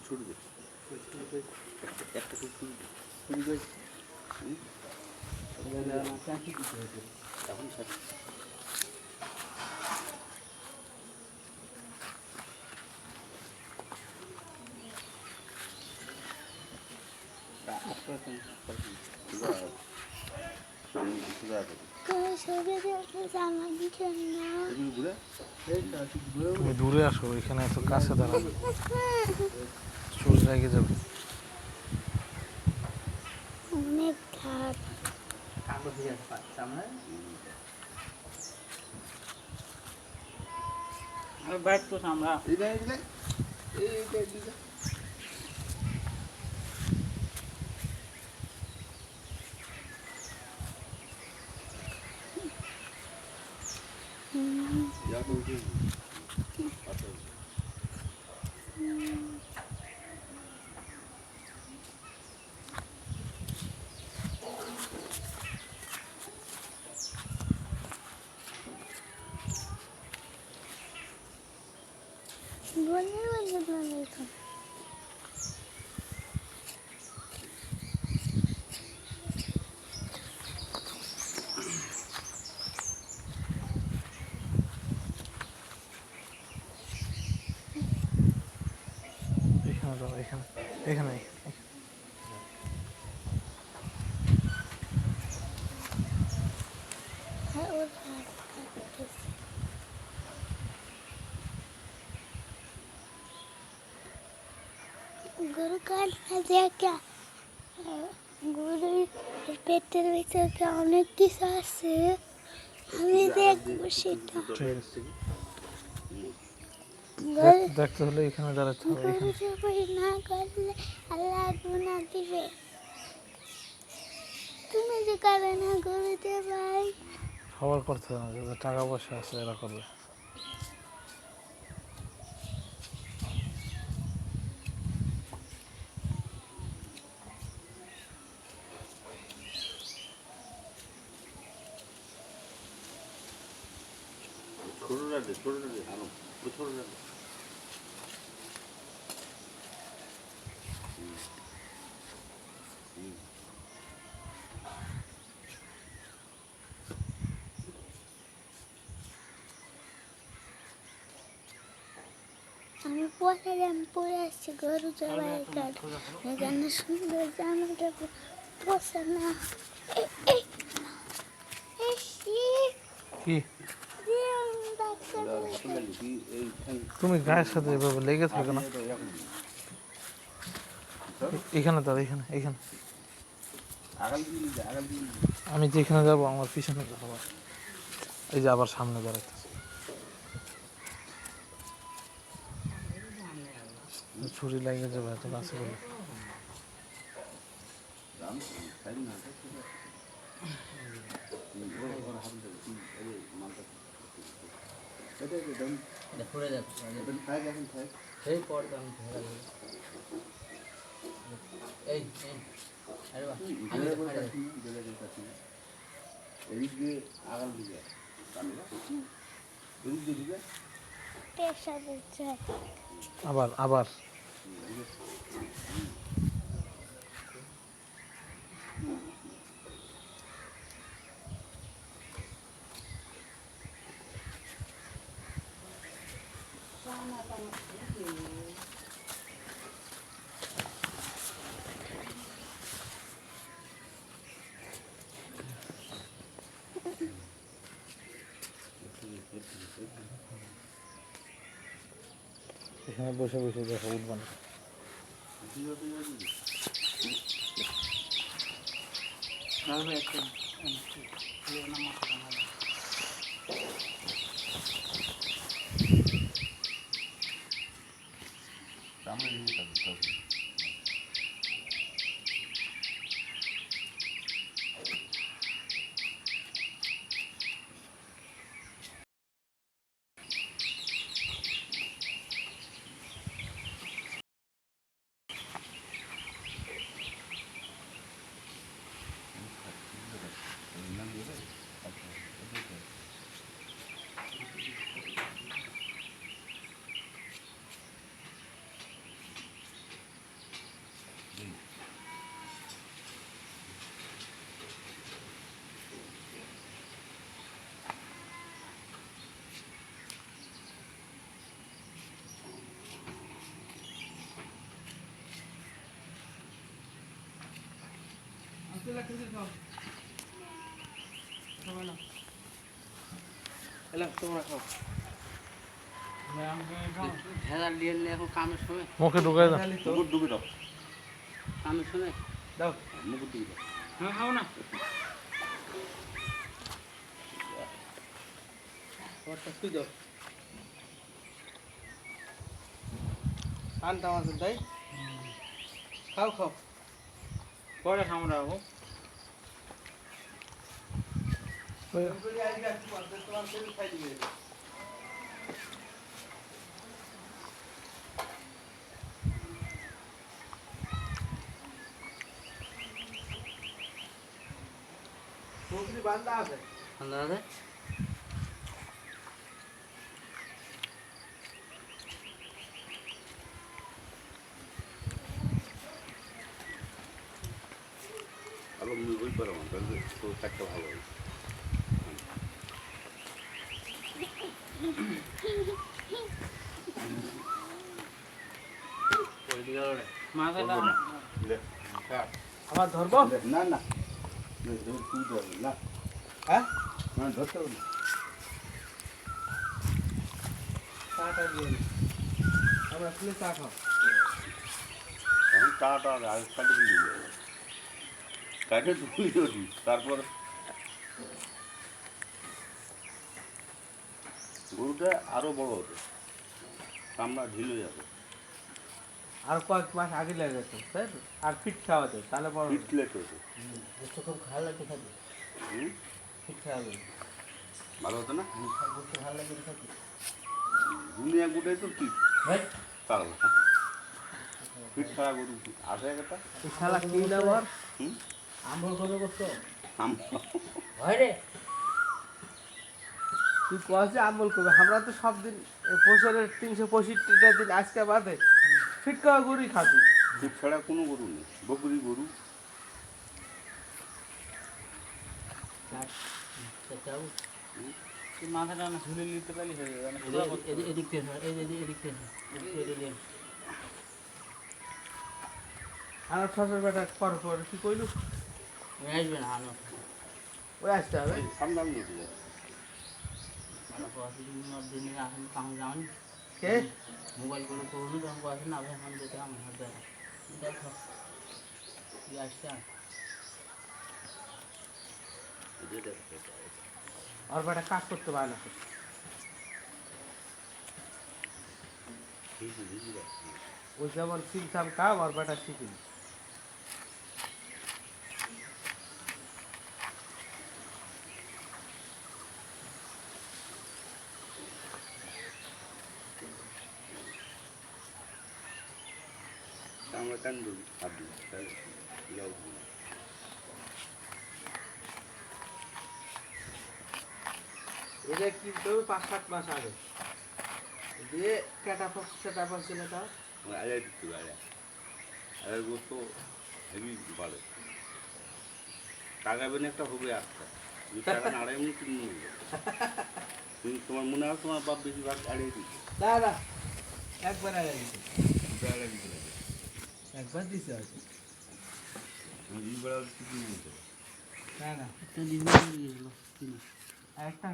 ছুটি দে একটা ছুটি দে এখন তুমি দূরে আসো, এখানে এত কাছে দাঁড়াবে, চোখ লেগে যাবে। অনেক ধার बैठ तो सामरा बोलने वाले बोले तो এখানে দাও, এখানে এখানে है और गुरु का नजर क्या गुरु पेटर ভিতর क्या অনেক কিছু আছে আমি দেখব সেটা দেখতে হলে এখানে দাঁড়াতে হবে। গুরু যদি না করলে আল্লাহ গুনাহ দিবে তুমি যে করবে না গুরুতে ভাই সবার করতে হবে না, যাদের টাকা পয়সা আছে এরা করবে। ছোটরা দে আনো ছোটরা দে আমি পরে আসছি গরু জবাই কাল এখানে সুন্দর জামাটা পোষা না কি তুমি গায়ের সাথে এভাবে লেগে থাকো না। এখানে দাঁড়া, এখানে এখানে আমি যেখানে যাবো আমার পিছনে যাবো, এই যে আবার সামনে দাঁড়াইতেছে, ছুরি লাগিয়ে যাবে এত কাছে বলে। পড়ে যাচ্ছে সেই পর্দা আমি এই আরে বাহ এদিক দিয়ে আগাম দিকে এদিক দিয়ে দিকে পেশা দিচ্ছে আবার আবার এখানে বসে বসে দেখো উঠবো না। ভেজাল দিয়ে নিলে এখন কামের সময় মুখে ঢুকাই দাও মুকুট ডুবি দাও কামের সময় দাও মুকুট ডুবি দাও হ্যাঁ খাও না ওটা তুই দাও আনটা মাছ তাই খাও খাও পরে খাও না ও বান্ধা আছে ঠান্ডা আছে আরো ওই পারো তাহলে তো একটা ভালো হবে মাথাটা আবার ধরবো না না তুই ধরবি না হ্যাঁ না ধরতে হবে না চাটা দিয়ে আমরা খুলে চা খাও এখন চাটা আগে কাটে দিবি কাটে ধুই দিবি তারপর গরুটা আরো বড় হবে চামড়া ঢিলে যাবে আর কয়েক মাস আগে লেগে গেছে তাই তো? আর ফিট খাওয়াতে তাহলে বড় পিট লেট হয়েছে খুব ভালো লাগে খাতে ফিট খাওয়াবে ভালো হতো না ভালো লাগে খাতে দুনিয়া গোটাই তো পিট ভাই পাগল পিট ছাড়া গরু আসে একটা এই শালা কি দাও আর হুম আমল কত করছো আম হয় রে তুই কয়েছে আমল করবে আমরা তো সব দিন বছরের 365টা দিন আজকে বাদে ফিট খাওয়া গরুই খাবি পিট ছাড়া কোনো গরু নেই বকরি গরু মাথাটা না ঝুলে নিতে পারলি হয়ে যাবে এদিক থেকে এদিক থেকে আর ফসল বেটা পর কি কইলু আসবে না আনো ওই আসতে হবে সামনে আমি নিতে যাই কে মোবাইল করে করুন তখন বলছেন না ভাই এখন যেতে আমার হাত দেখা দেখো আসছে আর বেটা কাজ করতে পারে না ওই যেমন সিমসাম কাম আর বেটা শিখিনি আমরা কেন ধরি আপনি যাও এটা কিন্তু 5-7 মাস আগে দিয়ে ক্যাটাফক্স ছিল তা আড়াই দিতে আড়াই গো তো হেভি বাড়ে টাকা বেনে একটা হবে একটা টাকা না আড়াই মিনিট নিয়ে তুমি তোমার মনে হয় তোমার বাপ বেশিরভাগ আড়াই দিচ্ছে না না একবার আগে দিছে আড়াই দিতে লাগে একবার দিছে হয়তো দুই বেলা কিছু নিতে না না একটা ডিসপ্লে দিয়ে গেল একটা